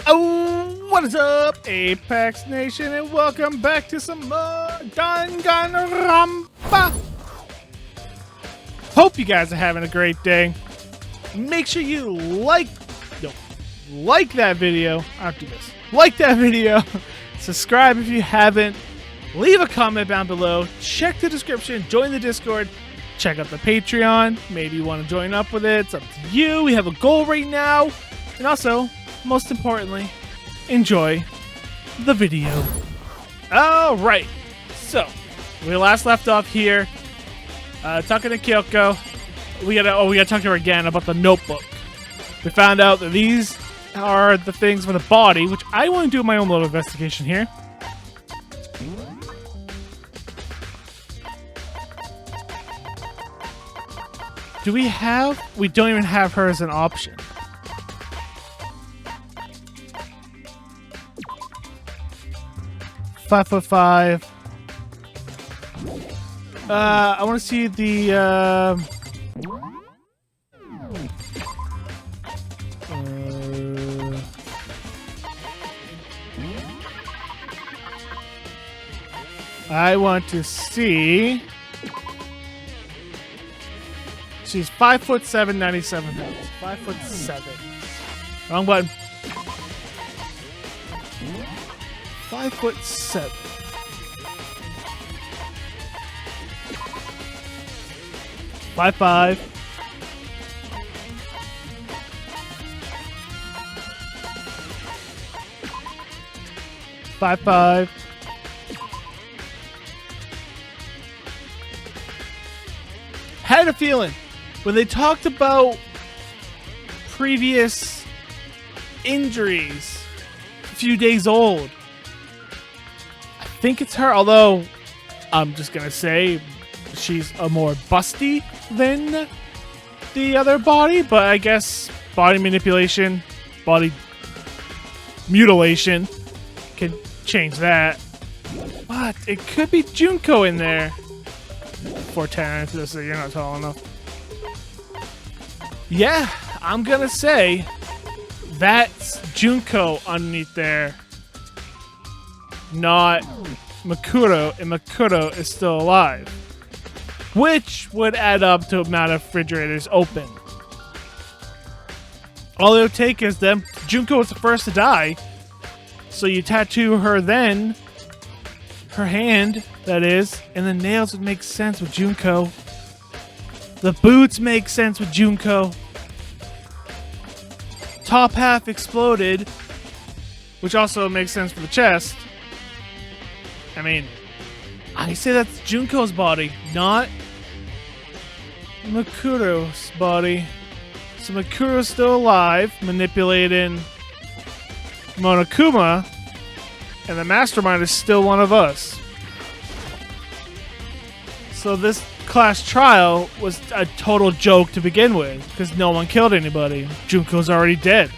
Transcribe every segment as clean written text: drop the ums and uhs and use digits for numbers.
Oh, what is up, Apex Nation, and welcome back to some more Danganronpa. Hope you guys are having a great day. Make sure you like that video. I'll do this. Like that video. Subscribe if you haven't. Leave a comment down below. Check the description. Join the Discord. Check out the Patreon. Maybe you want to join up with it. It's up to you. We have a goal right now. And also, most importantly, enjoy the video. Alright. So, we last left off here. Talking to Kyoko. We gotta talk to her again about the notebook. We found out that these are the things for the body, which I want to do my own little investigation here. Do we have... We don't even have her as an option. Five foot 5. I want to see the... I want to see... She's 5'7", 97 pounds. 5'7". Wrong button. 5'7". 5'5". 5'5". Had a feeling when they talked about previous injuries, a few days old. I think it's her, although I'm just gonna say she's a more busty than the other body, but I guess body manipulation, body mutilation can change that. What? It could be Junko in there. 4'10", so you're not tall enough. Yeah, I'm gonna say that's Junko underneath there, not Mukuro, and Mukuro is still alive, which would add up to the amount of refrigerators open. All it would take is them. Junko was the first to die, so you tattoo her then, her hand, that is, and the nails would make sense with Junko. The boots make sense with Junko. Top half exploded, which also makes sense for the chest. I mean, I say that's Junko's body, not Mukuro's body. So Mukuro's still alive, manipulating Monokuma, and the mastermind is still one of us. So this class trial was a total joke to begin with, because no one killed anybody. Junko's already dead.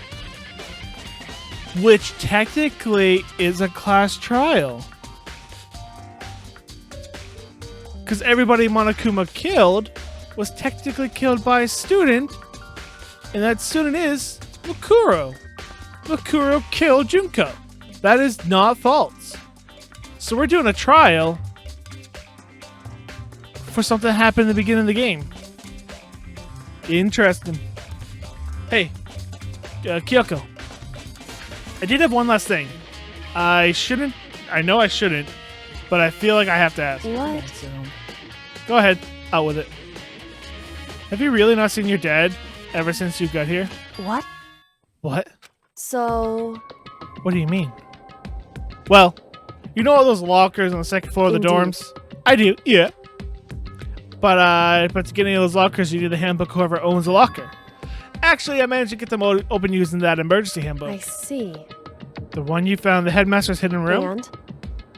Which technically is a class trial. Because everybody Monokuma killed was technically killed by a student, and that student is Mukuro. Mukuro killed Junko. That is not false. So we're doing a trial for something that happened in the beginning of the game. Interesting. Hey, Kyoko. I did have one last thing. I know I shouldn't, but I feel like I have to ask. What? So, go ahead, out with it. Have you really not seen your dad ever since you got here? What? What? So... What do you mean? Well, you know all those lockers on the second floor of the Indeed. dorms? I do, yeah. But to get any of those lockers, you need the handbook of whoever owns the locker. Actually, I managed to get them open using that emergency handbook. I see. The one you found in the headmaster's hidden room? And?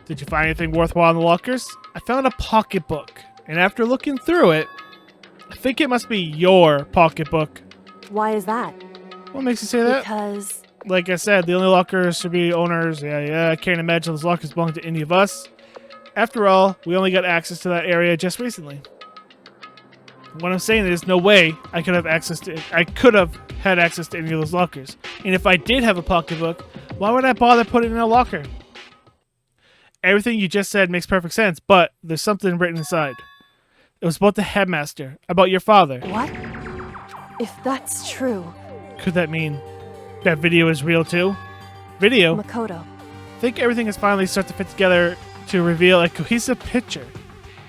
Did you find anything worthwhile in the lockers? I found a pocketbook, and after looking through it, I think it must be your pocketbook. Why is that? What makes you say that? Because... Like I said, the only lockers should be owners. Yeah, I can't imagine those lockers belong to any of us. After all, we only got access to that area just recently. What I'm saying is, no way I could have had access to any of those lockers. And if I did have a pocketbook, why would I bother putting it in a locker? Everything you just said makes perfect sense, but there's something written inside. It was about the headmaster, about your father. What? If that's true... Could that mean that video is real too? Video? Mukuro. I think everything is finally starting to fit together to reveal a cohesive picture.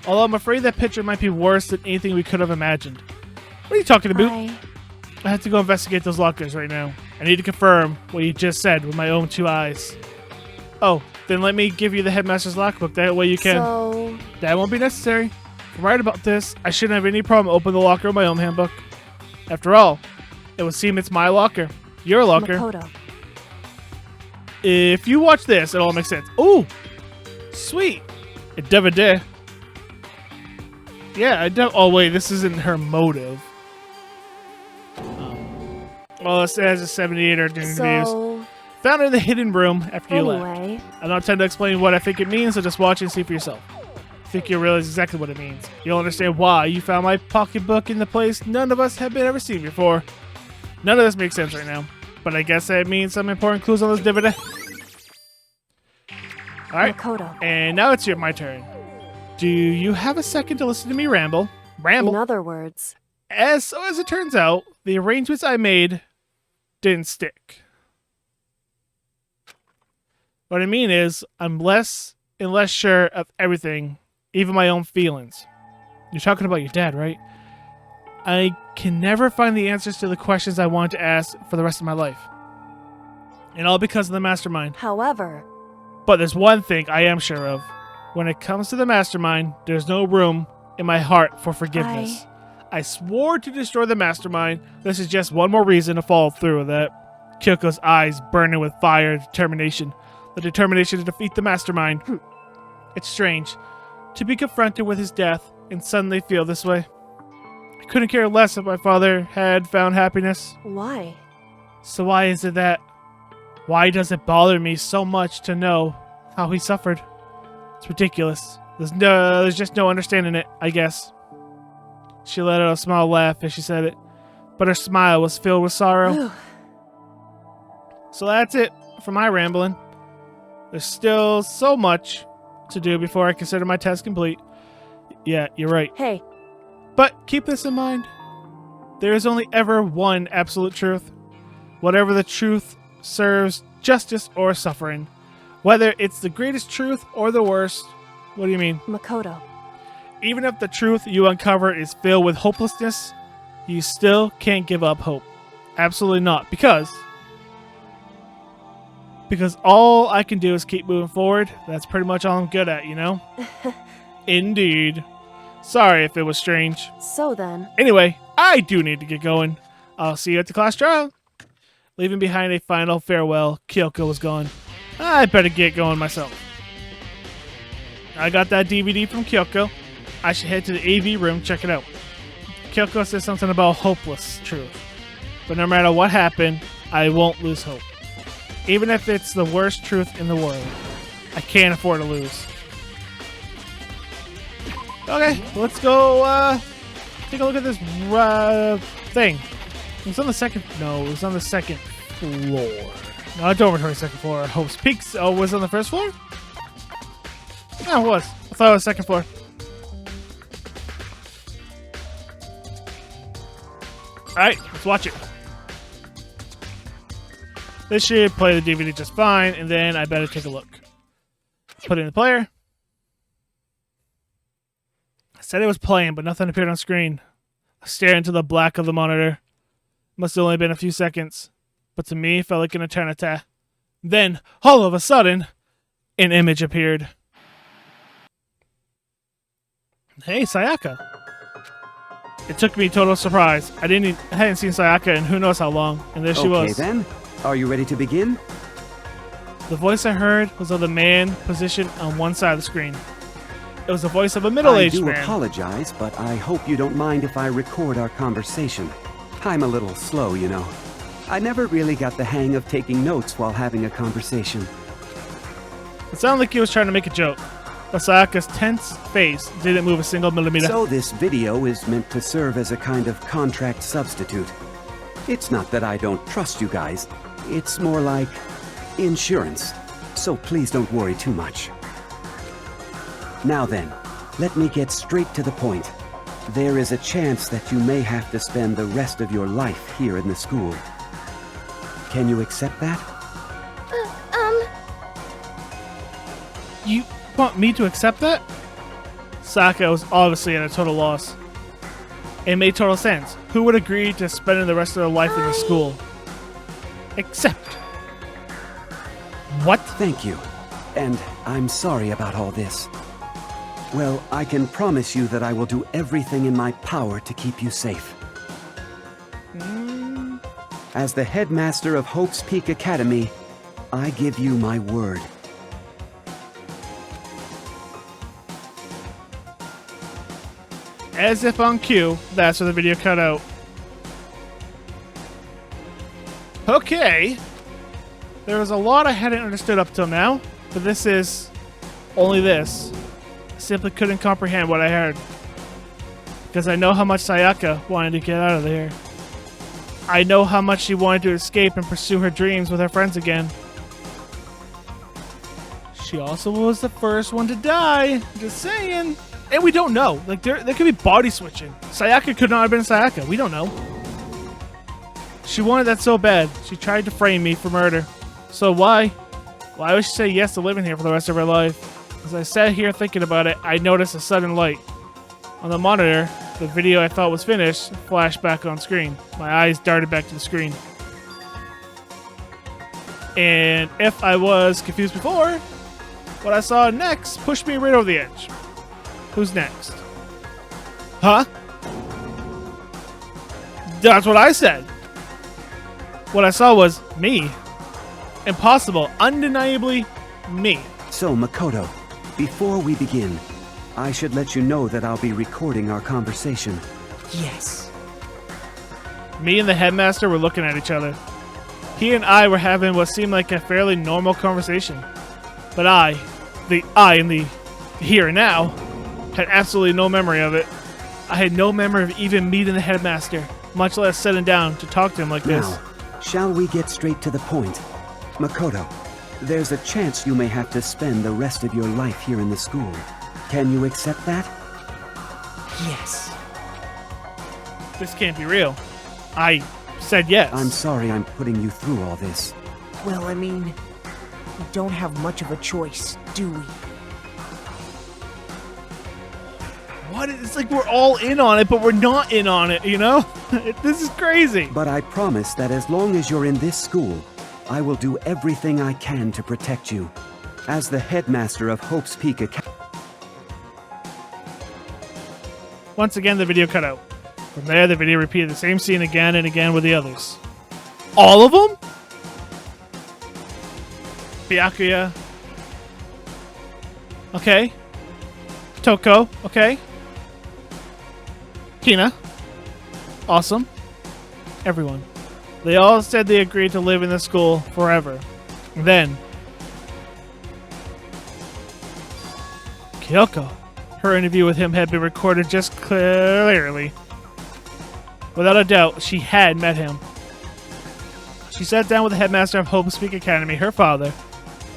Although I'm afraid that picture might be worse than anything we could have imagined. What are you talking about? I have to go investigate those lockers right now. I need to confirm what you just said with my own 2 eyes. Oh, then let me give you the headmaster's lockbook. That way you can... So... That won't be necessary. If I'm right about this, I shouldn't have any problem opening the locker in my own handbook. After all, it would seem it's my locker. Your locker. Mukuro. If you watch this, it all makes sense. Ooh! Sweet! A DVD. Yeah, oh wait, this isn't her motive. Well, it says a 78 or doing reviews. Found it in the hidden room after you left. I don't intend to explain what I think it means, so just watch and see for yourself. I think you'll realize exactly what it means. You'll understand why you found my pocketbook in the place none of us have ever seen before. None of this makes sense right now, but I guess that means some important clues on this DVD. Alright, and now it's my turn. Do you have a second to listen to me ramble? Ramble? In other words... As it turns out, the arrangements I made didn't stick. What I mean is, I'm less and less sure of everything, even my own feelings. You're talking about your dad, right? I can never find the answers to the questions I want to ask for the rest of my life. And all because of the mastermind. However... But there's one thing I am sure of. When it comes to the mastermind, there's no room in my heart for forgiveness. I swore to destroy the mastermind. This is just one more reason to follow through with that. Kyoko's eyes burning with fire and determination. The determination to defeat the mastermind. It's strange to be confronted with his death and suddenly feel this way. I couldn't care less if my father had found happiness. Why? So why is it that? Why does it bother me so much to know how he suffered? It's ridiculous. There's just no understanding it, I guess. She let out a small laugh as she said it, but her smile was filled with sorrow. So that's it for my rambling. There's still so much to do before I consider my test complete. Yeah, you're right. Hey. But keep this in mind. There is only ever one absolute truth. Whatever the truth serves justice or suffering. Whether it's the greatest truth or the worst. What do you mean? Mukuro. Even if the truth you uncover is filled with hopelessness, you still can't give up hope. Absolutely not. Because all I can do is keep moving forward. That's pretty much all I'm good at, you know? Indeed. Sorry if it was strange. So then. Anyway, I do need to get going. I'll see you at the class trial. Leaving behind a final farewell, Kyoko was gone. I better get going myself. I got that DVD from Kyoko. I should head to the AV room, check it out. Kyoko says something about hopeless truth. But no matter what happened, I won't lose hope. Even if it's the worst truth in the world. I can't afford to lose. Okay, let's go take a look at this thing. It was on the second... No, it was on the second floor. No, dormitory second floor. Hope's Peaks. Oh, was it on the first floor? No, it was. I thought it was second floor. Alright, let's watch it. This should play the DVD just fine, and then I better take a look. Put it in the player. I said it was playing, but nothing appeared on screen. I stared into the black of the monitor. Must have only been a few seconds, but to me, it felt like an eternity. Then, all of a sudden, an image appeared. Hey, Sayaka. It took me total surprise. I hadn't seen Sayaka in who knows how long, and there she was. Okay then, are you ready to begin? The voice I heard was of the man positioned on one side of the screen. It was the voice of a middle-aged man. I do apologize, but I hope you don't mind if I record our conversation. I'm a little slow, you know. I never really got the hang of taking notes while having a conversation. It sounded like he was trying to make a joke. but Sayaka's tense face didn't move a single millimeter. So this video is meant to serve as a kind of contract substitute. It's not that I don't trust you guys. It's more like insurance. So please don't worry too much. Now then, let me get straight to the point. There is a chance that you may have to spend the rest of your life here in the school. Can you accept that? You want me to accept that? Sayaka was obviously at a total loss. It made total sense. Who would agree to spending the rest of their life in the school? Except. What? Thank you. And I'm sorry about all this. Well, I can promise you that I will do everything in my power to keep you safe. As the headmaster of Hope's Peak Academy, I give you my word. As if on cue, that's where the video cut out. Okay. There was a lot I hadn't understood up till now, but this is only this. I simply couldn't comprehend what I heard. Because I know how much Sayaka wanted to get out of there. I know how much she wanted to escape and pursue her dreams with her friends again. She also was the first one to die. Just saying. And we don't know. Like, there could be body switching. Sayaka could not have been Sayaka. We don't know. She wanted that so bad. She tried to frame me for murder. So why? Why would she say yes to living here for the rest of her life? As I sat here thinking about it, I noticed a sudden light. On the monitor, the video I thought was finished flashed back on screen. My eyes darted back to the screen. And if I was confused before, what I saw next pushed me right over the edge. Who's next? Huh? That's what I said. What I saw was me. Impossible. Undeniably me. So, Makoto, before we begin, I should let you know that I'll be recording our conversation. Yes. Me and the headmaster were looking at each other. He and I were having what seemed like a fairly normal conversation. But I in the here and now, had absolutely no memory of it. I had no memory of even meeting the headmaster, much less sitting down to talk to him like this. Now, shall we get straight to the point? Makoto, there's a chance you may have to spend the rest of your life here in the school. Can you accept that? Yes. This can't be real. I said yes. I'm sorry I'm putting you through all this. Well, I mean, we don't have much of a choice, do we? What? It's like we're all in on it, but we're not in on it, you know? This is crazy. But I promise that as long as you're in this school, I will do everything I can to protect you. As the headmaster of Hope's Peak Academy. Once again, the video cut out. From there, the video repeated the same scene again and again with the others. All of them? Byakuya. Okay. Toko. Okay. Hina. Awesome. Everyone. They all said they agreed to live in the school forever. Then, Kyoko. Her interview with him had been recorded just clearly. Without a doubt, she had met him. She sat down with the headmaster of Hope's Peak Academy, her father.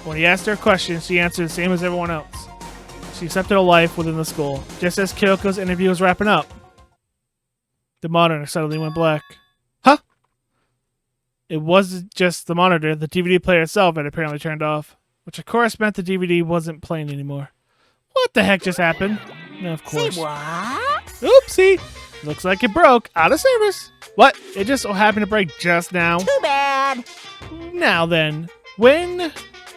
When he asked her questions, she answered the same as everyone else. She accepted a life within the school. Just as Kyoko's interview was wrapping up, the monitor suddenly went black. Huh? It wasn't just the monitor. The DVD player itself had apparently turned off, which of course meant the DVD wasn't playing anymore. What the heck just happened? No, of course. Say what? Oopsie. Looks like it broke. Out of service. What? It just so happened to break just now. Too bad. Now then. When?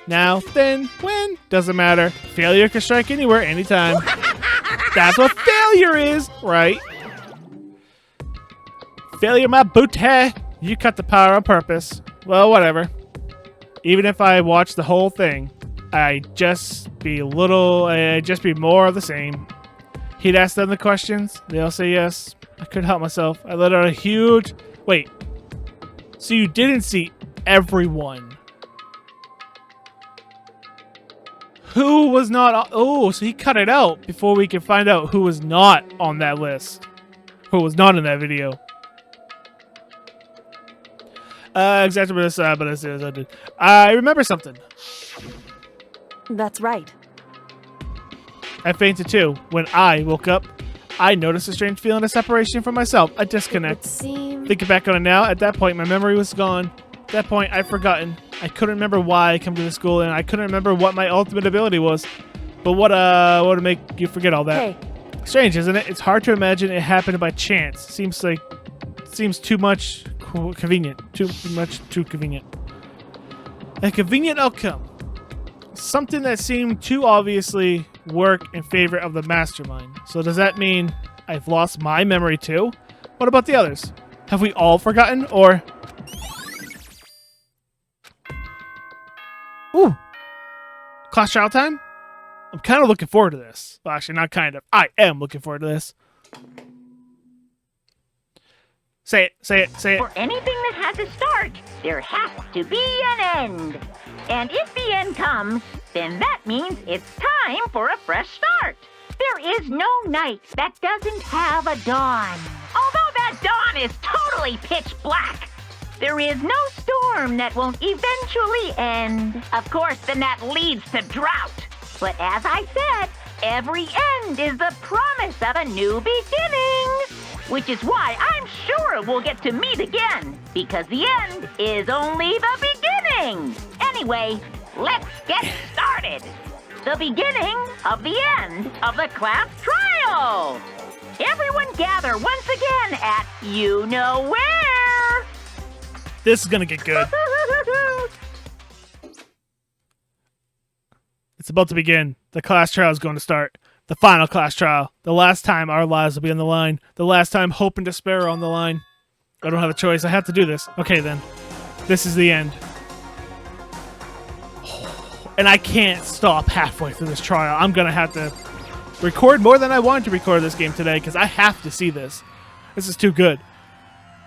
Now then. When? Doesn't matter. Failure can strike anywhere, anytime. That's what failure is, right? Failure, my booty. You cut the power on purpose. Well, whatever. Even if I watched the whole thing, I'd just be more of the same. He'd ask them the questions. They all say yes. I couldn't help myself. I let out a huge... Wait. So you didn't see everyone. Who was not on... Oh, so he cut it out before we can find out who was not on that list. Who was not in that video. Exactly what this, but I did. I remember something. That's right. I fainted too. When I woke up, I noticed a strange feeling of separation from myself. A disconnect. It seemed... Thinking back on it now, at that point, my memory was gone. At that point, I'd forgotten. I couldn't remember why I come to the school, and I couldn't remember what my ultimate ability was. But what would make you forget all that? Hey, Strange, isn't it? It's hard to imagine it happened by chance. Seems too much convenient. Too convenient. A convenient outcome. Something that seemed too obviously work in favor of the mastermind. So does that mean I've lost my memory too? What about the others? Have we all forgotten, or... Ooh! Class trial time? I'm kind of looking forward to this. Well, actually, not kind of. I am looking forward to this. Say it, say it, say it. For anything that has a start, there has to be an end. And if the end comes, then that means it's time for a fresh start. There is no night that doesn't have a dawn. Although that dawn is totally pitch black, there is no storm that won't eventually end. Of course, then that leads to drought. But as I said, every end is the promise of a new beginning. Which is why I'm sure we'll get to meet again, because the end is only the beginning. Anyway, let's get started. The beginning of the end of the class trial. Everyone gather once again at you know where. This is gonna get good. It's about to begin. The class trial is going to start. The final class trial. The last time our lives will be on the line. The last time hope and despair are on the line. I don't have a choice. I have to do this. Okay, then. This is the end. And I can't stop halfway through this trial. I'm going to have to record more than I wanted to record this game today because I have to see this. This is too good.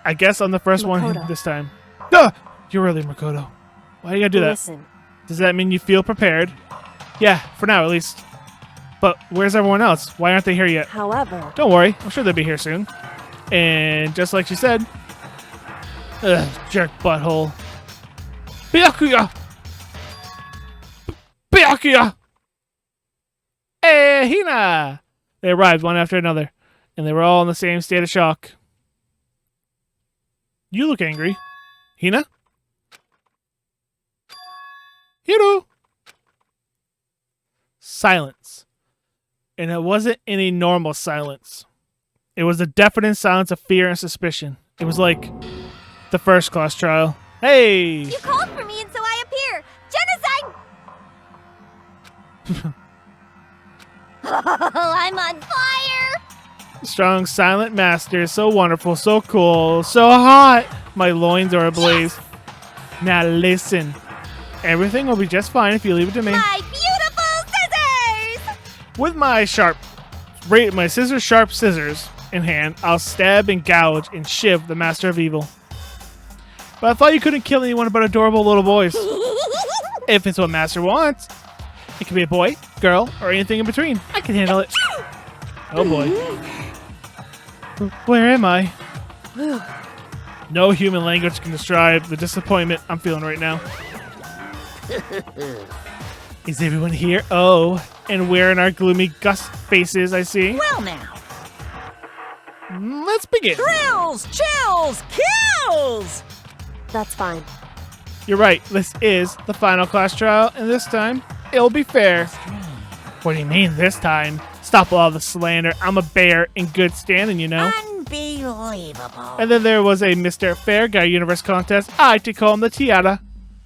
I guess I'm the first one Mukuro. this time. Ah! You're really Mukuro. Why do you gotta do that? Listen, Does that mean you feel prepared? Yeah, for now at least. But where's everyone else? Why aren't they here yet? however, Don't worry, I'm sure they'll be here soon. And just like she said, jerk butthole. Byakuya! Byakuya! Hey, Hina! They arrived one after another, and they were all in the same state of shock. You look angry. Hina? Hiro! Silence. And it wasn't any normal silence. It was a deafening silence of fear and suspicion. It was like the first class trial. Hey! You called for me and so I appear! Genocide! I'm on fire! Strong, silent master. So wonderful, so cool, so hot. My loins are ablaze. Yes! Now listen. Everything will be just fine if you leave it to me. My beautiful scissors! With my sharp scissors in hand, I'll stab and gouge and shiv the master of evil. But I thought you couldn't kill anyone but adorable little boys. If it's what master wants. It can be a boy, girl, or anything in between. I can handle it. Oh boy. Where am I? No human language can describe the disappointment I'm feeling right now. Is everyone here? Oh, and wearing our gloomy gust faces, I see. Well now. Let's begin. Thrills, chills, kills! that's fine. You're right, this is the final class trial, and this time, it'll be fair. What do you mean, this time? Stop all the slander. I'm a bear in good standing, you know. Unbelievable. And then there was a Mr. Fair Guy Universe contest. I like to call him the Tiara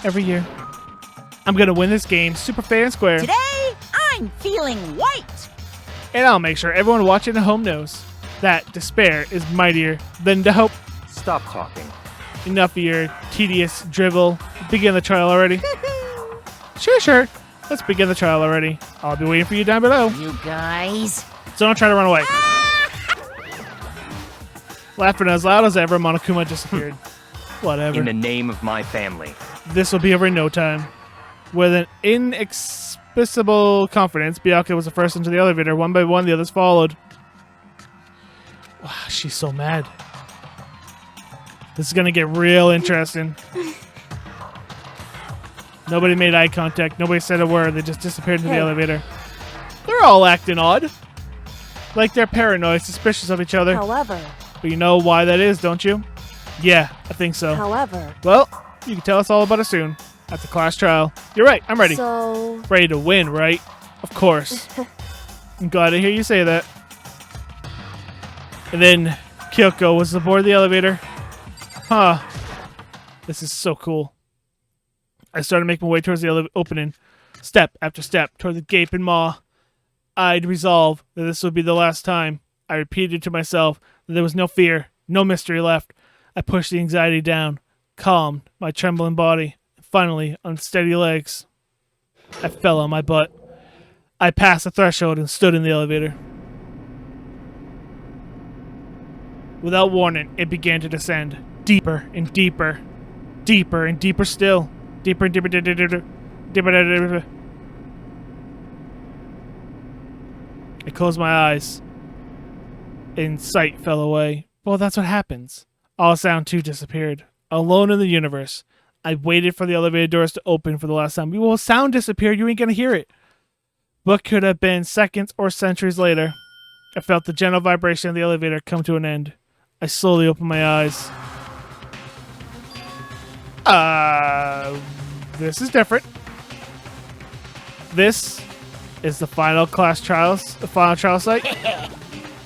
every year. I'm gonna win this game super fair and square. Today, I'm feeling white. And I'll make sure everyone watching at home knows that despair is mightier than the hope. Stop talking. Enough of your tedious drivel. Begin the trial already. Sure. Let's begin the trial already. I'll be waiting for you down below. You guys. So don't try to run away. Laughing as loud as ever, Monokuma disappeared. Whatever. In the name of my family. This will be over in no time. With an unexpressible confidence, Bianca was the first into the elevator. One by one, the others followed. Wow, she's so mad. This is gonna get real interesting. Nobody made eye contact. Nobody said a word. They just disappeared into the elevator. They're all acting odd. Like they're paranoid, suspicious of each other. However. But you know why that is, don't you? Yeah, I think so. However. Well, you can tell us all about it soon. At the class trial. You're right, I'm ready. So... Ready to win, right? Of course. I'm glad to hear you say that. And then Kyoko was aboard the elevator. Huh. This is so cool. I started making my way towards the opening. Step after step toward the gaping maw. I'd resolve that this would be the last time. I repeated to myself that there was no fear, no mystery left. I pushed the anxiety down, calmed my trembling body. Finally, on steady legs, I fell on my butt. I passed the threshold and stood in the elevator. Without warning, it began to descend. Deeper and deeper. Deeper and deeper still. Deeper and deeper. Deeper. I closed my eyes. And sight fell away. Well, that's what happens. All sound too disappeared. Alone in the universe. I waited for the elevator doors to open for the last time. Well, sound disappeared. You ain't gonna hear it. What could have been seconds or centuries later? I felt the gentle vibration of the elevator come to an end. I slowly opened my eyes. This is different. This is the final class trials, the final trial site.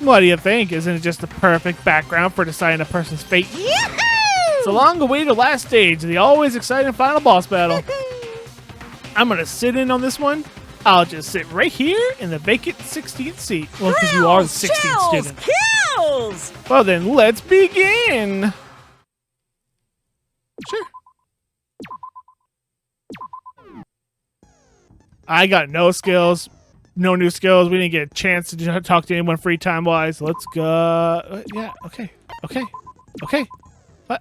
What do you think? Isn't it just the perfect background for deciding a person's fate? It's a long-awaited last stage of the always exciting final boss battle. I'm gonna sit in on this one. I'll just sit right here in the vacant 16th seat. Well, because you are the 16th student. Kills! Well then, let's begin. Sure. I got no skills, no new skills. We didn't get a chance to talk to anyone free time-wise. Let's go. Yeah, okay.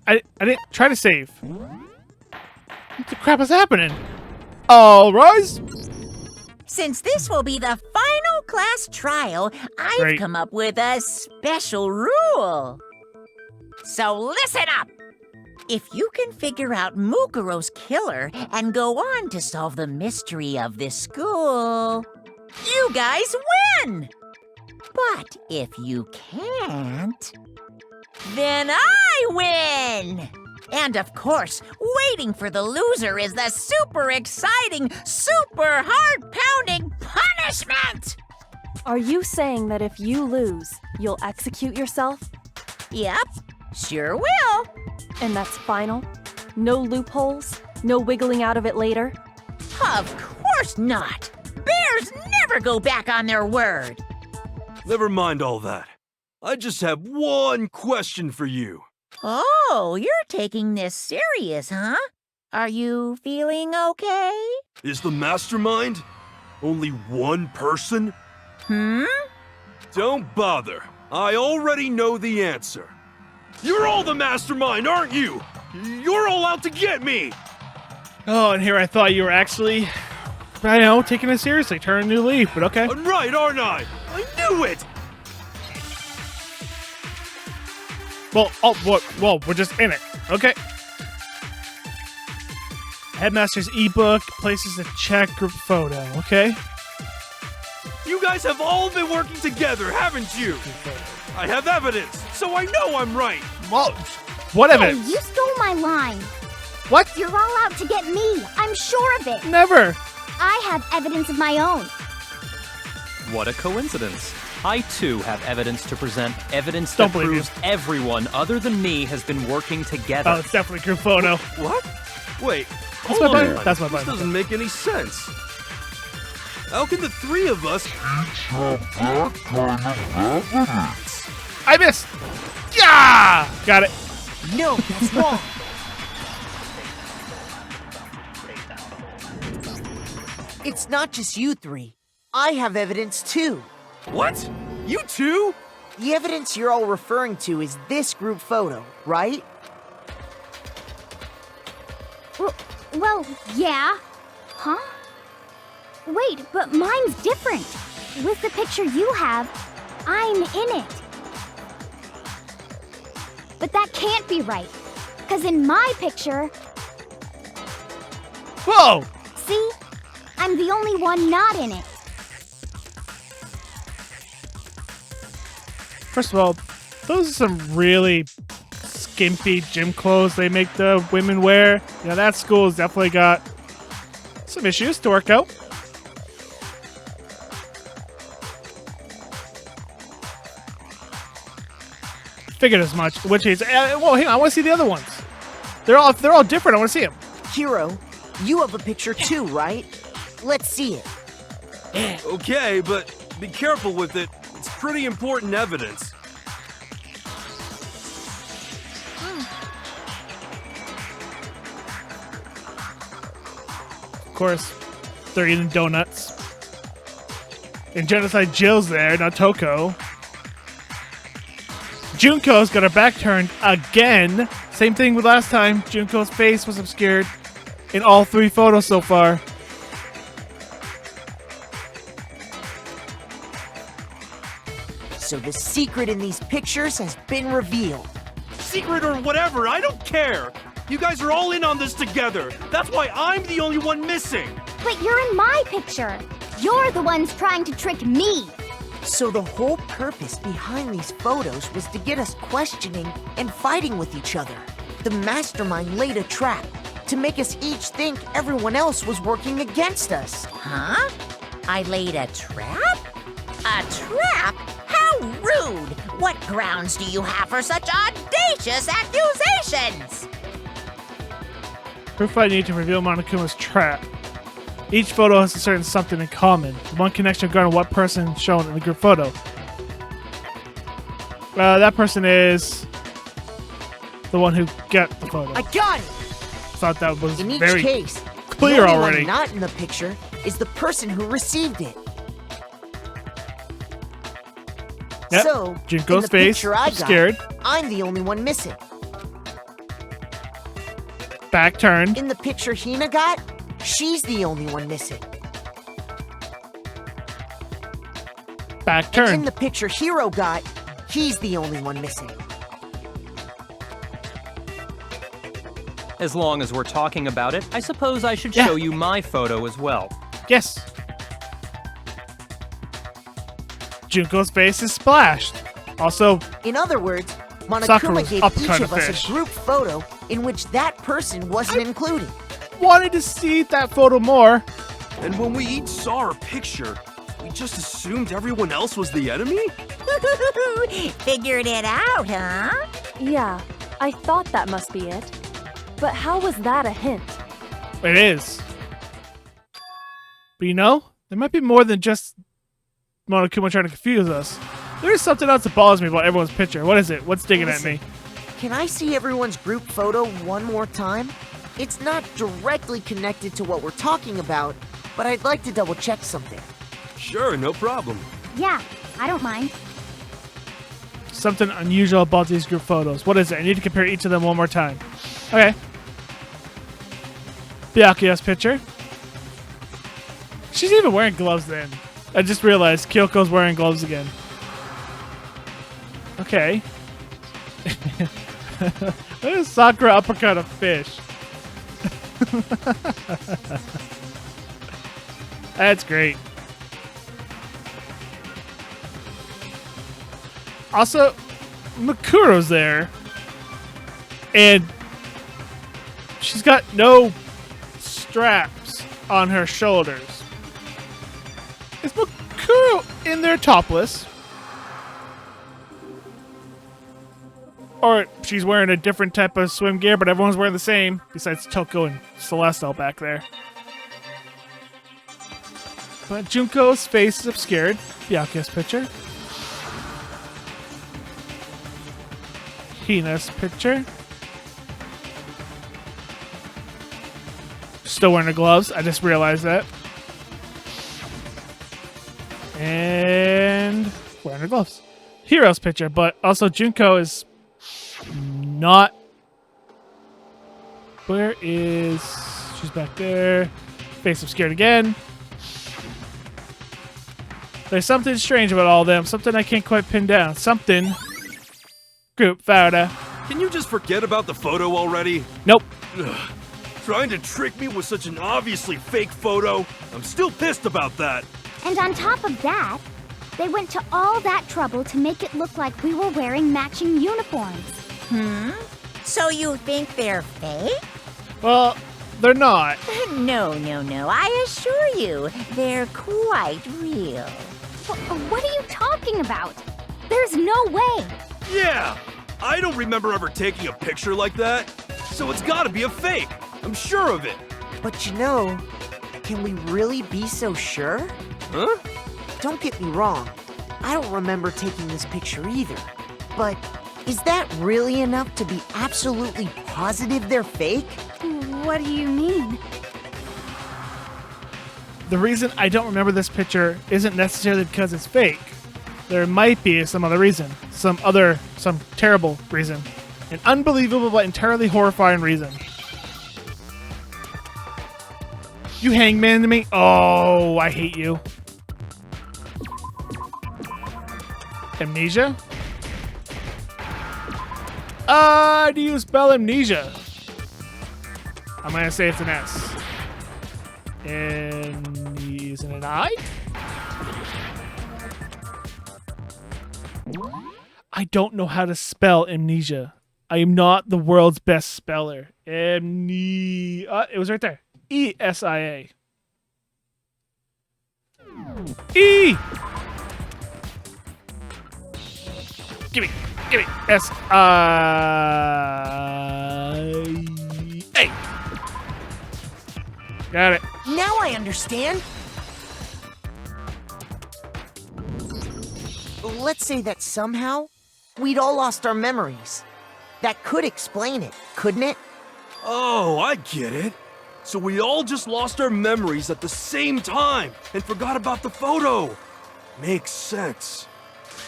I didn't try to save. What the crap is happening? All rise. Since this will be the final class trial, I've Great. come up with a special rule. So listen up. If you can figure out Mukuro's killer and go on to solve the mystery of this school, you guys win. But if you can't, then I win! And of course, waiting for the loser is the super exciting, super heart-pounding punishment! Are you saying that if you lose, you'll execute yourself? Yep, sure will. And that's final? No loopholes? No wiggling out of it later? Of course not! Bears never go back on their word! Never mind all that. I just have one question for you. Oh, you're taking this serious, huh? Are you feeling okay? Is the mastermind only one person? Don't bother. I already know the answer. You're all the mastermind, aren't you? You're all out to get me! Oh, and here I thought you were actually, I know, taking it seriously, turning a new leaf, but okay. I'm right, aren't I? I knew it! Well, we're just in it, okay? Headmaster's ebook places a check group photo, okay? You guys have all been working together, haven't you? I have evidence, so I know I'm right. Well, what Hey, evidence? you stole my line. What? You're all out to get me. I'm sure of it. Never. I have evidence of my own. What a coincidence. I, too, have evidence to present. Evidence Don't that believe proves everyone other than me has been working together. Oh, it's definitely group photo. What? Wait, That's hold my on. button. That's my This button. doesn't make any sense. How can the three of us I missed. Yeah, got it. No, that's wrong. It's not just you three. I have evidence too. What? You too? The evidence you're all referring to is this group photo, right? Well, yeah. Huh? Wait, but mine's different. With the picture you have, I'm in it. But that can't be right. Because in my picture, Whoa! see? I'm the only one not in it. First of all, those are some really skimpy gym clothes they make the women wear. You know, that school's definitely got some issues to work out. Figured as much. Which is, well, hang on, I want to see the other ones. They're all different. I want to see them. Hiro, you have a picture too, right? Let's see it. Okay, but be careful with it. It's pretty important evidence. Of course, they're eating donuts. And Genocide Jill's there, not Toko. Junko's got her back turned again. Same thing with last time. Junko's face was obscured in all 3 photos so far. So the secret in these pictures has been revealed. Secret or whatever, I don't care. You guys are all in on this together. That's why I'm the only one missing. But you're in my picture. You're the ones trying to trick me. So the whole purpose behind these photos was to get us questioning and fighting with each other. The mastermind laid a trap to make us each think everyone else was working against us. Huh? I laid a trap? A trap? How rude! What grounds do you have for such audacious accusations? Proof I need to reveal Monokuma's trap. Each photo has a certain something in common. The one connection regarding what person shown in the group photo. That person is the one who got the photo. I got it! Thought that was In each very case, clear the only already. one not in the picture is the person who received it. Yep. So, Junko's in the face, picture I scared. got, I'm the only one missing. Back turned. In the picture Hina got, she's the only one missing. Back In turned. the picture Hiro got, he's the only one missing. As long as we're talking about it, I suppose I should Yeah. show you my photo as well. Yes. Junko's face is splashed. Also, In other words, Monokuma Sakura's gave uppercut each of a us fish. a group photo in which that person wasn't included. wanted to see that photo more. And when we each saw our picture, we just assumed everyone else was the enemy? Figured it out, huh? Yeah, I thought that must be it. But how was that a hint? It is. But you know, there might be more than just Monokuma trying to confuse us. There is something else that bothers me about everyone's picture. What is it? What's digging at me? Can I see everyone's group photo one more time? It's not directly connected to what we're talking about, but I'd like to double check something. Sure, no problem. Yeah, I don't mind. Something unusual about these group photos. What is it? I need to compare each of them one more time. Okay. Byakuya's picture. She's even wearing gloves then. I just realized Kyoko's wearing gloves again. Okay. There's Sakura uppercut a fish. That's great. Also, Mukuro's there. And she's got no straps on her shoulders. Is Mukuro in there topless? Or she's wearing a different type of swim gear, but everyone's wearing the same, besides Toko and Celeste all back there. But Junko's face is obscured. Byakuya's picture. Hina's picture. Still wearing her gloves. I just realized that. And wearing her gloves. Hiro's picture, but also Junko is not. Where is... She's back there. Face obscured again. There's something strange about all of them. Something I can't quite pin down. Something. Group photo. Can you just forget about the photo already? Nope. Ugh. Trying to trick me with such an obviously fake photo? I'm still pissed about that. And on top of that, they went to all that trouble to make it look like we were wearing matching uniforms. So you think they're fake? Well, they're not. No. I assure you, they're quite real. What are you talking about? There's no way. Yeah! I don't remember ever taking a picture like that, so it's gotta be a fake. I'm sure of it. But you know, can we really be so sure? Huh? Don't get me wrong, I don't remember taking this picture either. But is that really enough to be absolutely positive they're fake? What do you mean? The reason I don't remember this picture isn't necessarily because it's fake. There might be some other reason. Some terrible reason. An unbelievable but entirely horrifying reason. You hangman to me? Oh, I hate you. Amnesia? Do you spell amnesia? I'm gonna say it's an S. And isn't it an I? I don't know how to spell amnesia. I am not the world's best speller. It was right there. E-S-I-A. E! Gimme. S-I-A. Got it. Now I understand. Let's say that somehow we'd all lost our memories. That could explain it, couldn't it? Oh, I get it. So we all just lost our memories at the same time and forgot about the photo. Makes sense.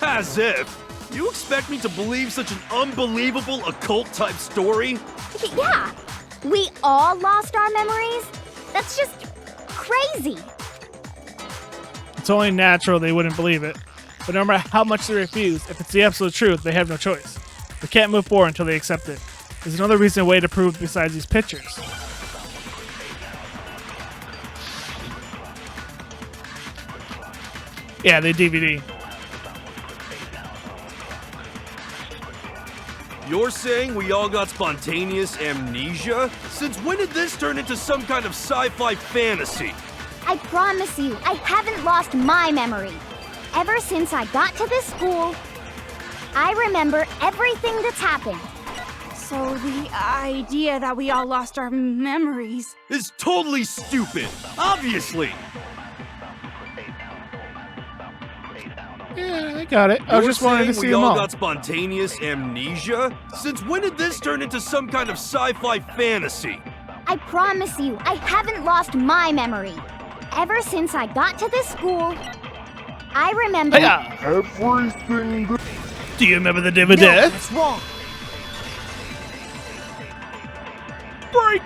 As if. You expect me to believe such an unbelievable occult-type story? Yeah, we all lost our memories? That's just crazy. It's only natural they wouldn't believe it. But no matter how much they refuse, if it's the absolute truth, they have no choice. They can't move forward until they accept it. There's another reason way to prove besides these pictures. Yeah, the DVD. You're saying we all got spontaneous amnesia? Since when did this turn into some kind of sci-fi fantasy? I promise you, I haven't lost my memory. Ever since I got to this school, I remember everything that's happened. So the idea that we all lost our memories is totally stupid, obviously. Yeah, I got it. I was just wanting to see them we all all. got spontaneous amnesia? Since when did this turn into some kind of sci-fi fantasy? I promise you, I haven't lost my memory. Ever since I got to this school, I remember everything. Do you remember the DVD? No, that's wrong. Break.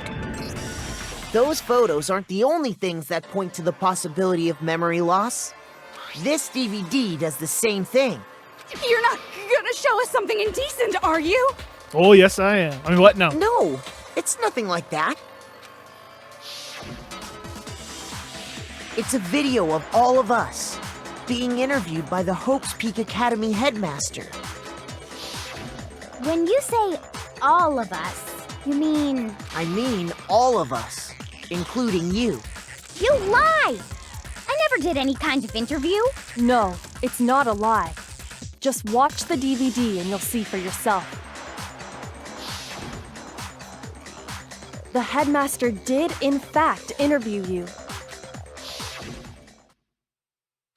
Those photos aren't the only things that point to the possibility of memory loss. This DVD does the same thing. You're not gonna show us something indecent, are you? Oh, yes, I am. I mean, what? No. No, it's nothing like that. It's a video of all of us being interviewed by the Hope's Peak Academy headmaster. when you say all of us, you mean... I mean all of us, including you. You lie! I never did any kind of interview. No, it's not a lie. Just watch the DVD and you'll see for yourself. The headmaster did, in fact, interview you.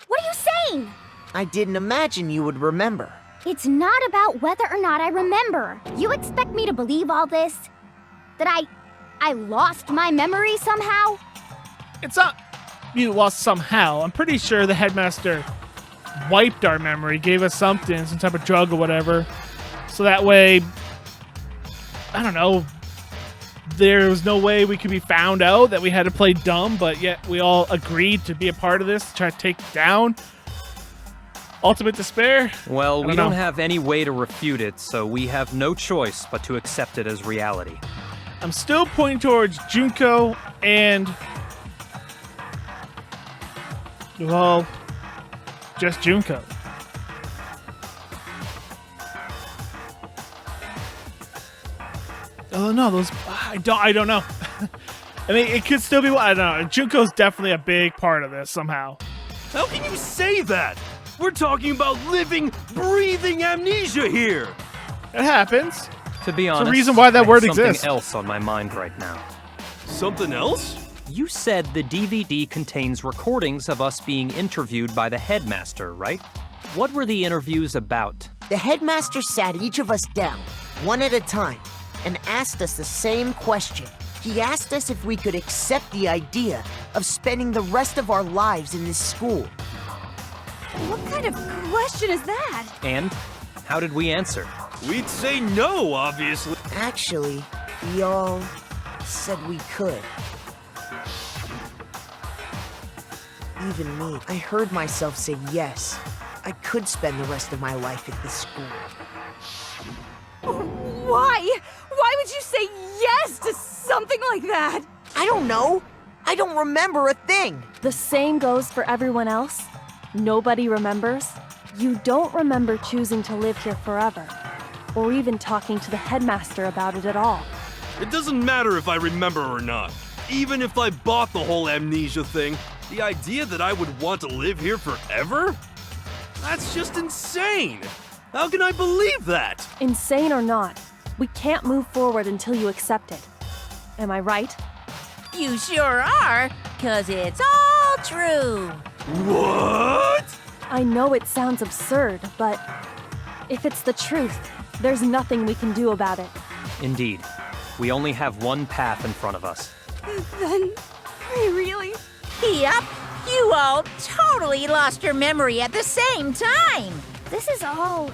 What are you saying? I didn't imagine you would remember. It's not about whether or not I remember. You expect me to believe all this? That I lost my memory somehow? It's not you lost somehow. I'm pretty sure the headmaster wiped our memory, gave us something, some type of drug or whatever. So that way, I don't know, there was no way we could be found out that we had to play dumb, but yet we all agreed to be a part of this, to try to take it down. Ultimate despair? Well, I we don't don't know. have any way to refute it, so we have no choice but to accept it as reality. I'm still pointing towards Junko and... well, just Junko. Oh no, those... I don't know. I mean, it could still be... I don't know. Junko's definitely a big part of this somehow. How can you say that? We're talking about living, breathing amnesia here. It happens. To be There's honest, a reason why that I have word something exists. else on my mind right now. Something else? You said the DVD contains recordings of us being interviewed by the headmaster, right? What were the interviews about? The headmaster sat each of us down, one at a time, and asked us the same question. He asked us if we could accept the idea of spending the rest of our lives in this school. What kind of question is that? And how did we answer? We'd say no, obviously. Actually, we all said we could. Even me, I heard myself say yes. I could spend the rest of my life at this school. Why? Why would you say yes to something like that? I don't know. I don't remember a thing. The same goes for everyone else. Nobody remembers. You don't remember choosing to live here forever, or even talking to the headmaster about it at all. It doesn't matter if I remember or not. Even if I bought the whole amnesia thing, the idea that I would want to live here forever? That's just insane. How can I believe that? Insane or not, we can't move forward until you accept it. Am I right? You sure are, 'cause it's all true. What? I know it sounds absurd, but if it's the truth, there's nothing we can do about it. Indeed. We only have one path in front of us. Then, I really... Yep, you all totally lost your memory at the same time. This is all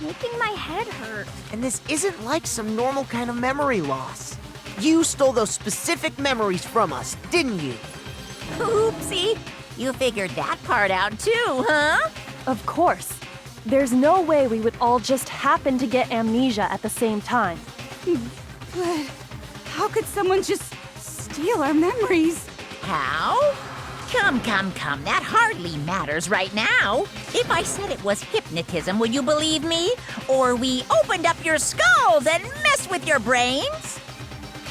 making my head hurt. And this isn't like some normal kind of memory loss. You stole those specific memories from us, didn't you? Oopsie, you figured that part out too, huh? Of course. There's no way we would all just happen to get amnesia at the same time. But how could someone just steal our memories? How? Come, that hardly matters right now. If I said it was hypnotism, would you believe me? Or we opened up your skulls and messed with your brains?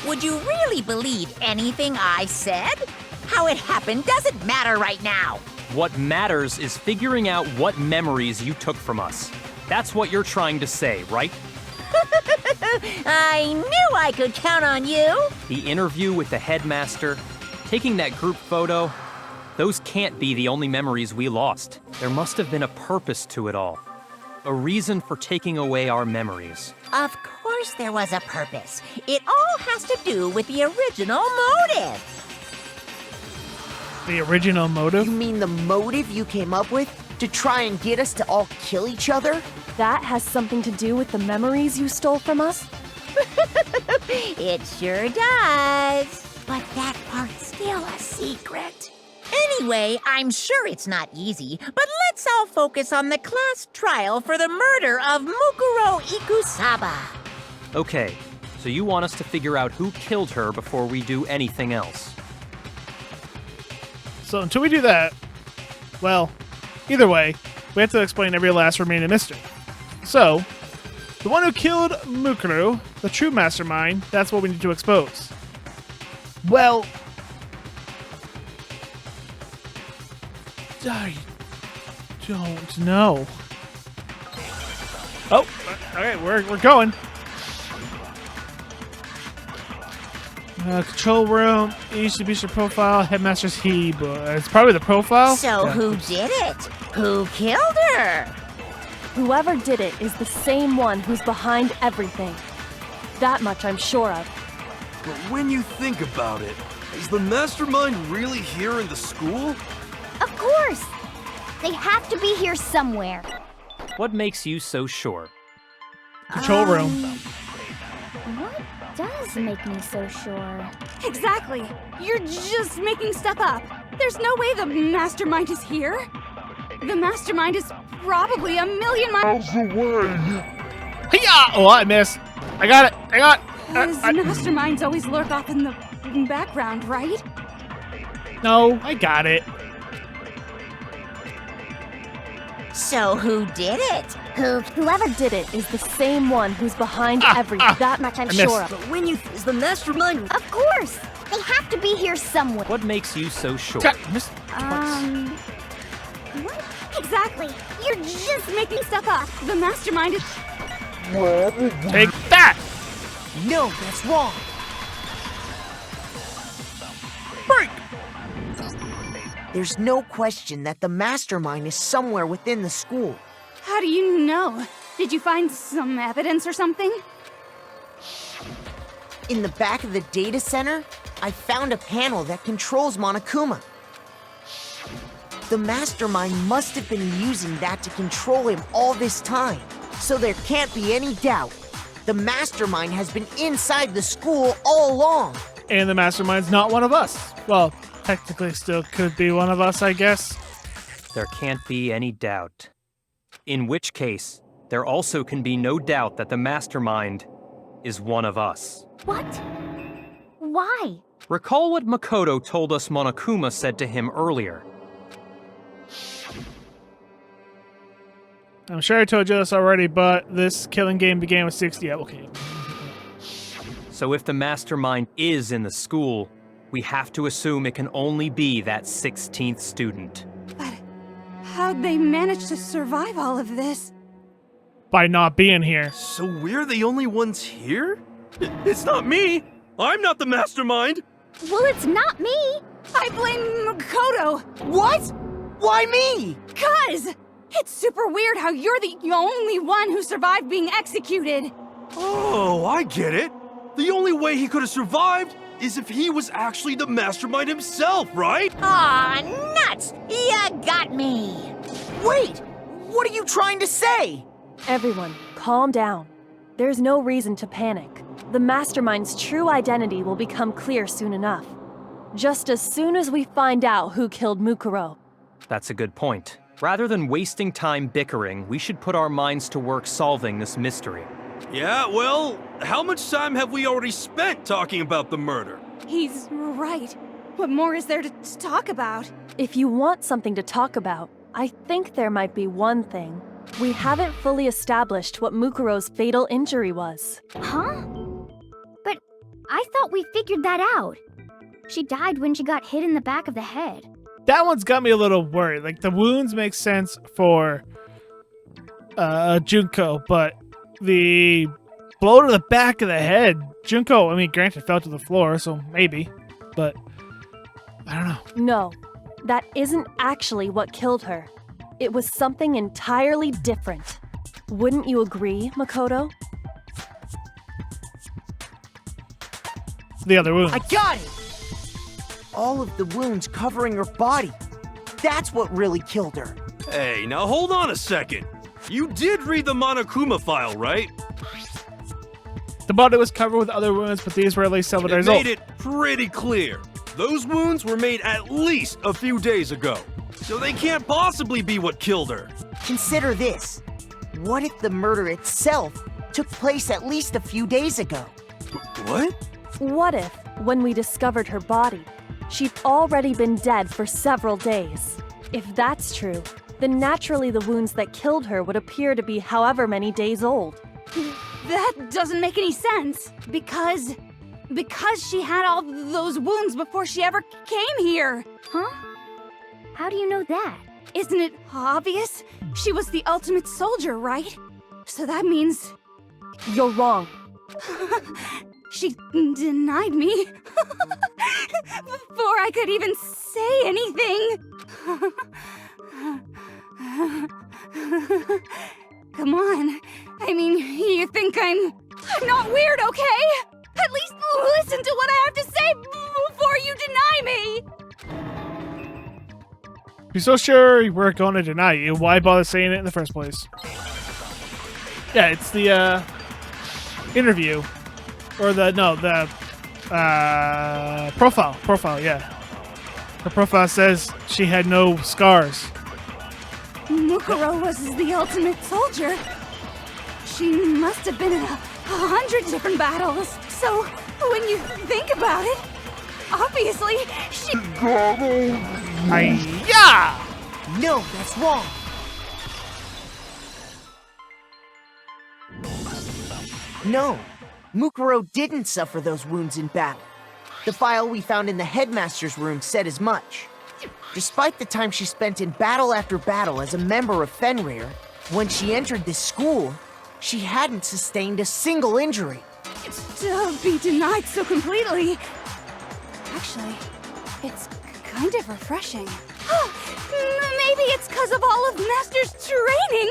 Would you really believe anything I said? How it happened doesn't matter right now. What matters is figuring out what memories you took from us. That's what you're trying to say, right? I knew I could count on you. The interview with the headmaster, taking that group photo, those can't be the only memories we lost. There must have been a purpose to it all. A reason for taking away our memories. Of course there was a purpose. It all has to do with the original motive. The original motive? You mean the motive you came up with to try and get us to all kill each other? That has something to do with the memories you stole from us? It sure does. But that part's still a secret. Anyway, I'm sure it's not easy, but let's all focus on the class trial for the murder of Mukuro Ikusaba. Okay, so you want us to figure out who killed her before we do anything else. So until we do that, well, either way, we have to explain every last remaining mystery. So, the one who killed Mukuro, the true mastermind, that's what we need to expose. Well, I don't know. Oh, okay, we're going. Control room, each to be your profile, headmaster's he, but it's probably the profile. So who did it? Who killed her? Whoever did it is the same one who's behind everything. That much I'm sure of. But when you think about it, is the mastermind really here in the school? Of course! They have to be here somewhere. What makes you so sure? Control room. What does make me so sure? Exactly. You're just making stuff up. There's no way the mastermind is here. The mastermind is probably a million miles away. Hiya! Oh, I missed. I got it. I got it. Because masterminds always lurk off in the background, right? No, I got it. So who did it? Whoever did it is the same one who's behind everything. That much I'm sure of. But when you is the mastermind? Of course! They have to be here somewhere. What makes you so sure? What? Exactly. You're just making stuff up. The mastermind is... Take that! No, that's wrong. Break! There's no question that the mastermind is somewhere within the school. How do you know? Did you find some evidence or something? In the back of the data center, I found a panel that controls Monokuma. The mastermind must have been using that to control him all this time. So there can't be any doubt. The mastermind has been inside the school all along. And the mastermind's not one of us. Well, technically still could be one of us, I guess. There can't be any doubt. In which case, there also can be no doubt that the mastermind is one of us. What? Why? Recall what Mukuro told us Monokuma said to him earlier. I'm sure I told you this already, but this killing game began with 60. Okay. So if the mastermind is in the school, we have to assume it can only be that 16th student. But how'd they manage to survive all of this? By not being here. So we're the only ones here? It's not me! I'm not the mastermind! Well, it's not me! I blame Mukuro! What? Why me? 'Cause it's super weird how you're the only one who survived being executed. Oh, I get it. The only way he could have survived is if he was actually the mastermind himself, right? Aw, nuts! You got me! Wait! What are you trying to say? Everyone, calm down. There's no reason to panic. The mastermind's true identity will become clear soon enough. Just as soon as we find out who killed Mukuro. That's a good point. Rather than wasting time bickering, we should put our minds to work solving this mystery. Yeah, well, how much time have we already spent talking about the murder? He's right. What more is there to talk about? If you want something to talk about, I think there might be one thing. We haven't fully established what Mukuro's fatal injury was. Huh? But I thought we figured that out. She died when she got hit in the back of the head. That one's got me a little worried. Like, the wounds make sense for Junko, but the blow to the back of the head, Junko, I mean, granted, fell to the floor, so maybe, but I don't know. No, that isn't actually what killed her. It was something entirely different. Wouldn't you agree, Makoto? The other wounds. I got it! All of the wounds covering her body. That's what really killed her. Hey, now hold on a second. You did read the Monokuma file, right? The body was covered with other wounds, but these were at least several days old. It made it pretty clear. Those wounds were made at least a few days ago. So they can't possibly be what killed her. Consider this. What if the murder itself took place at least a few days ago? What? What if, when we discovered her body, she'd already been dead for several days? If that's true, then naturally the wounds that killed her would appear to be however many days old. That doesn't make any sense. Because she had all those wounds before she ever came here. Huh? How do you know that? Isn't it obvious? She was the ultimate soldier, right? So that means... You're wrong. She denied me before I could even say anything. Come on. I mean, you think I'm not weird, okay? At least listen to what I have to say before you deny me. If you're so sure you weren't going to deny you, why bother saying it in the first place? Yeah, it's the interview. Or the profile, yeah. Her profile says she had no scars. Mukuro was the ultimate soldier, she must have been in 100 different battles. So, when you think about it, obviously, she... Hi-ya! No, that's wrong. No, Mukuro didn't suffer those wounds in battle. The file we found in the headmaster's room said as much. Despite the time she spent in battle after battle as a member of Fenrir, when she entered this school, she hadn't sustained a single injury. To be denied so completely. Actually, it's kind of refreshing. Maybe it's because of all of Master's training.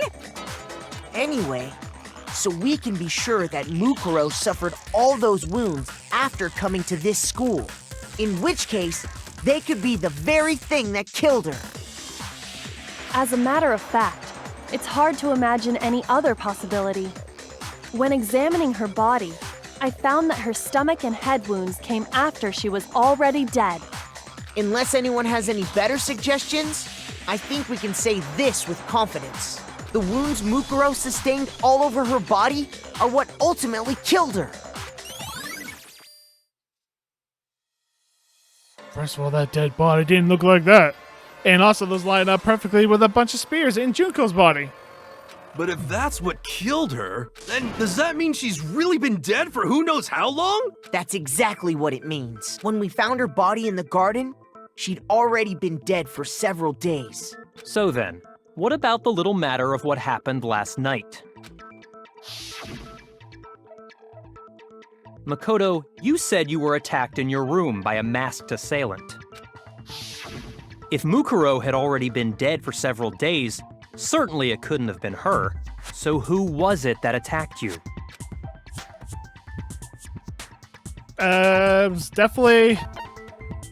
Anyway, so we can be sure that Mukuro suffered all those wounds after coming to this school. In which case, they could be the very thing that killed her. As a matter of fact, it's hard to imagine any other possibility. When examining her body, I found that her stomach and head wounds came after she was already dead. Unless anyone has any better suggestions, I think we can say this with confidence. The wounds Mukuro sustained all over her body are what ultimately killed her. First of all, that dead body didn't look like that. And also, those line up perfectly with a bunch of spears in Junko's body. But if that's what killed her, then does that mean she's really been dead for who knows how long? That's exactly what it means. When we found her body in the garden, she'd already been dead for several days. So then, what about the little matter of what happened last night? Makoto, you said you were attacked in your room by a masked assailant. If Mukuro had already been dead for several days, certainly it couldn't have been her. So who was it that attacked you? It was definitely...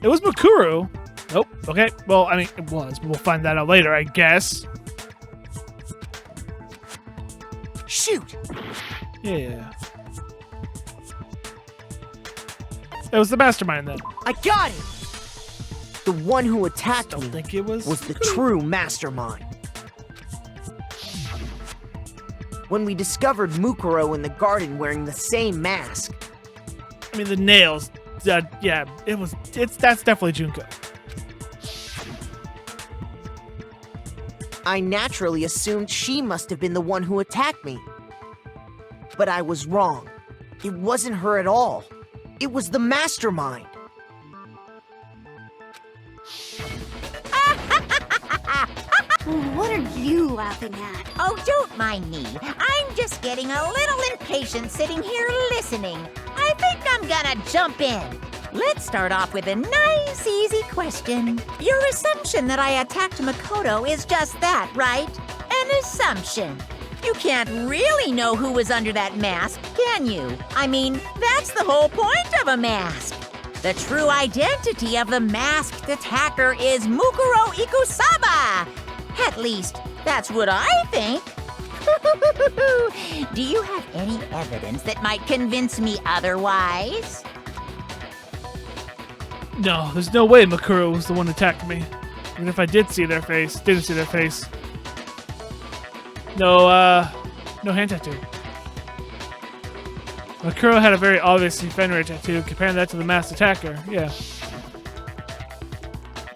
It was Mukuro. Nope. Okay. Well, I mean, it was. We'll find that out later, I guess. Shoot! Yeah. It was the mastermind then. I got it! The one who attacked me Think it was the true mastermind. When we discovered Mukuro in the garden wearing the same mask, I mean, the nails. Yeah, that's definitely Junko. I naturally assumed she must have been the one who attacked me. But I was wrong. It wasn't her at all. It was the mastermind. What are you laughing at? Oh, don't mind me. I'm just getting a little impatient sitting here listening. I think I'm gonna jump in. Let's start off with a nice, easy question. Your assumption that I attacked Makoto is just that, right? An assumption. You can't really know who was under that mask, can you? I mean, that's the whole point of a mask. The true identity of the masked attacker is Mukuro Ikusaba. At least, that's what I think. Do you have any evidence that might convince me otherwise? No, there's no way Mukuro was the one who attacked me. Even if I didn't see their face. No hand tattoo. Mukuro had a very obvious Fenrir tattoo. Comparing that to the masked attacker, yeah.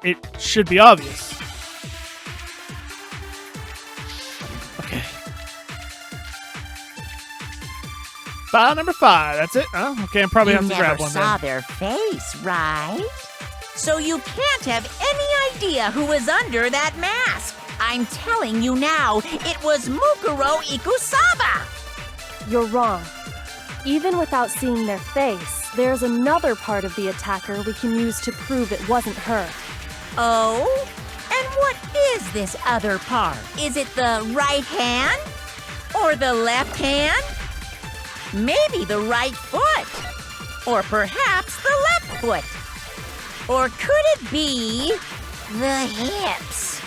It should be obvious. Okay. File number 5. That's it? Oh, okay, I'm probably have to grab one You never saw then. their face, right? So you can't have any idea who was under that mask. I'm telling you now, it was Mukuro Ikusaba. You're wrong. Even without seeing their face, there's another part of the attacker we can use to prove it wasn't her. Oh? And what is this other part? Is it the right hand? Or the left hand? Maybe the right foot? Or perhaps the left foot? Or could it be the hips?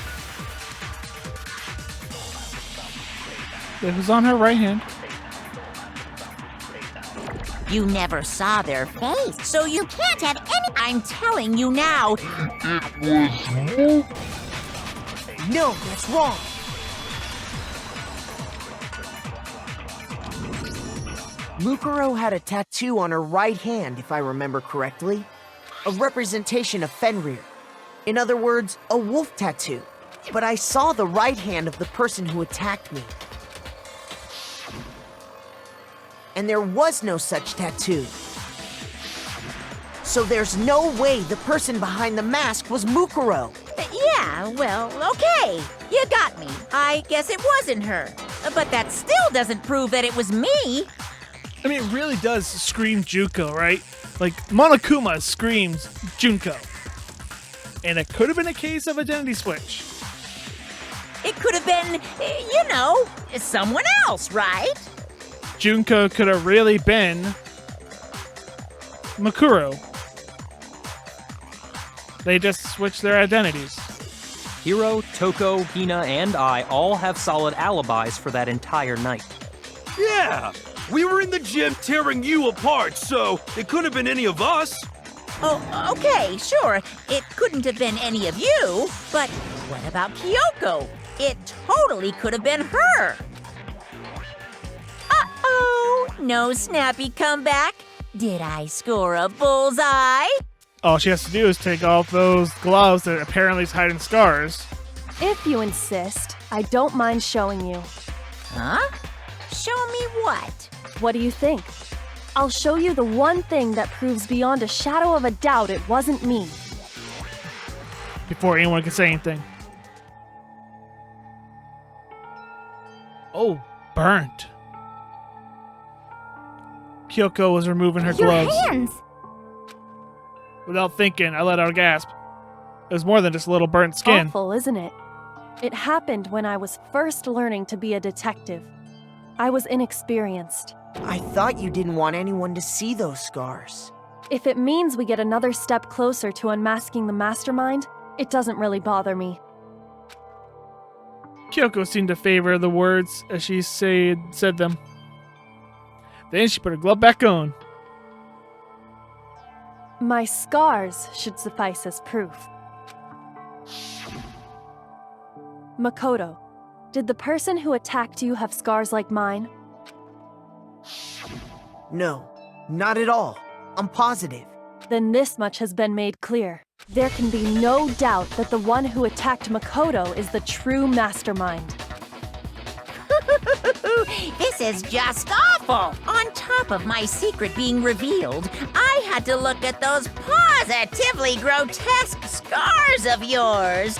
It was on her right hand. You never saw their face, so you can't have any... I'm telling you now. No, that's wrong. Mukuro had a tattoo on her right hand, if I remember correctly. A representation of Fenrir. In other words, a wolf tattoo. But I saw the right hand of the person who attacked me. And there was no such tattoo. So there's no way the person behind the mask was Mukuro. Yeah, well, okay. You got me. I guess it wasn't her. But that still doesn't prove that it was me. I mean, it really does scream Junko, right? Like, Monokuma screams Junko. And it could have been a case of identity switch. It could have been, you know, someone else, right? Junko could have really been Mukuro. They just switched their identities. Hiro, Toko, Hina, and I all have solid alibis for that entire night. Yeah! We were in the gym tearing you apart, so it couldn't have been any of us. Oh, okay, sure. It couldn't have been any of you, but what about Kyoko? It totally could have been her. Uh-oh, no snappy comeback. Did I score a bullseye? All she has to do is take off those gloves that apparently is hiding scars. If you insist, I don't mind showing you. Huh? Show me what? What do you think? I'll show you the one thing that proves beyond a shadow of a doubt it wasn't me. Before anyone can say anything. Oh, burnt. Kyoko was removing her gloves. Your hands! Without thinking, I let out a gasp. It was more than just a little burnt skin. Awful, isn't it? It happened when I was first learning to be a detective. I was inexperienced. I thought you didn't want anyone to see those scars. If it means we get another step closer to unmasking the mastermind, it doesn't really bother me. Kyoko seemed to favor the words as she said them. Then she put her glove back on. My scars should suffice as proof. Makoto, did the person who attacked you have scars like mine? No, not at all. I'm positive. Then this much has been made clear. There can be no doubt that the one who attacked Makoto is the true mastermind. This is just awful! On top of my secret being revealed, I had to look at those positively grotesque scars of yours.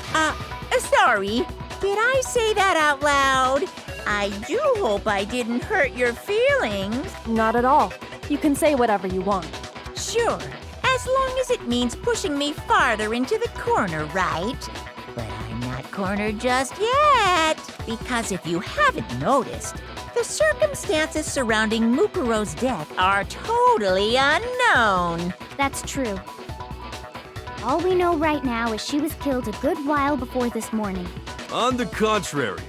Sorry, did I say that out loud? I do hope I didn't hurt your feelings. Not at all. You can say whatever you want. Sure, as long as it means pushing me farther into the corner, right? But I'm not cornered just yet, because if you haven't noticed, the circumstances surrounding Mukuro's death are totally unknown. That's true. All we know right now is she was killed a good while before this morning. On the contrary,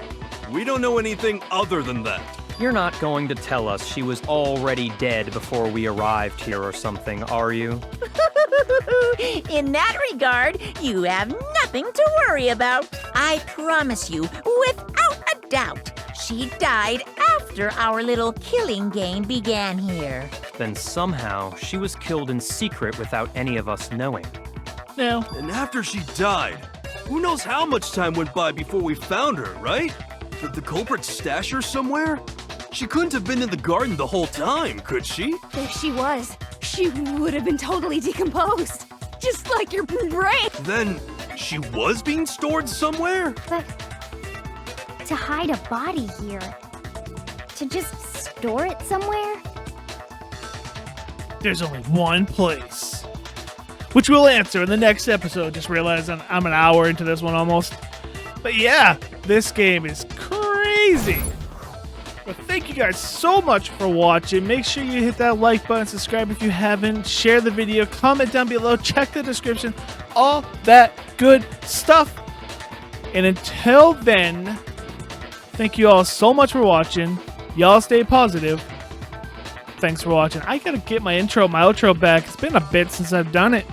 we don't know anything other than that. You're not going to tell us she was already dead before we arrived here or something, are you? In that regard, you have nothing to worry about. I promise you, without a doubt, she died after our little killing game began here. Then somehow she was killed in secret without any of us knowing. No. And after she died, who knows how much time went by before we found her, right? Did the culprit stash her somewhere? She couldn't have been in the garden the whole time, could she? If she was, she would have been totally decomposed. Just like your brain. Then she was being stored somewhere? But to hide a body here, to just store it somewhere? There's only one place. Which we'll answer in the next episode. Just realizing I'm an hour into this one almost. But yeah, this game is crazy. But thank you guys so much for watching. Make sure you hit that like button, subscribe if you haven't, share the video, comment down below, check the description, all that good stuff. And until then, thank you all so much for watching. Y'all stay positive. Thanks for watching. I gotta get my intro, my outro back. It's been a bit since I've done it.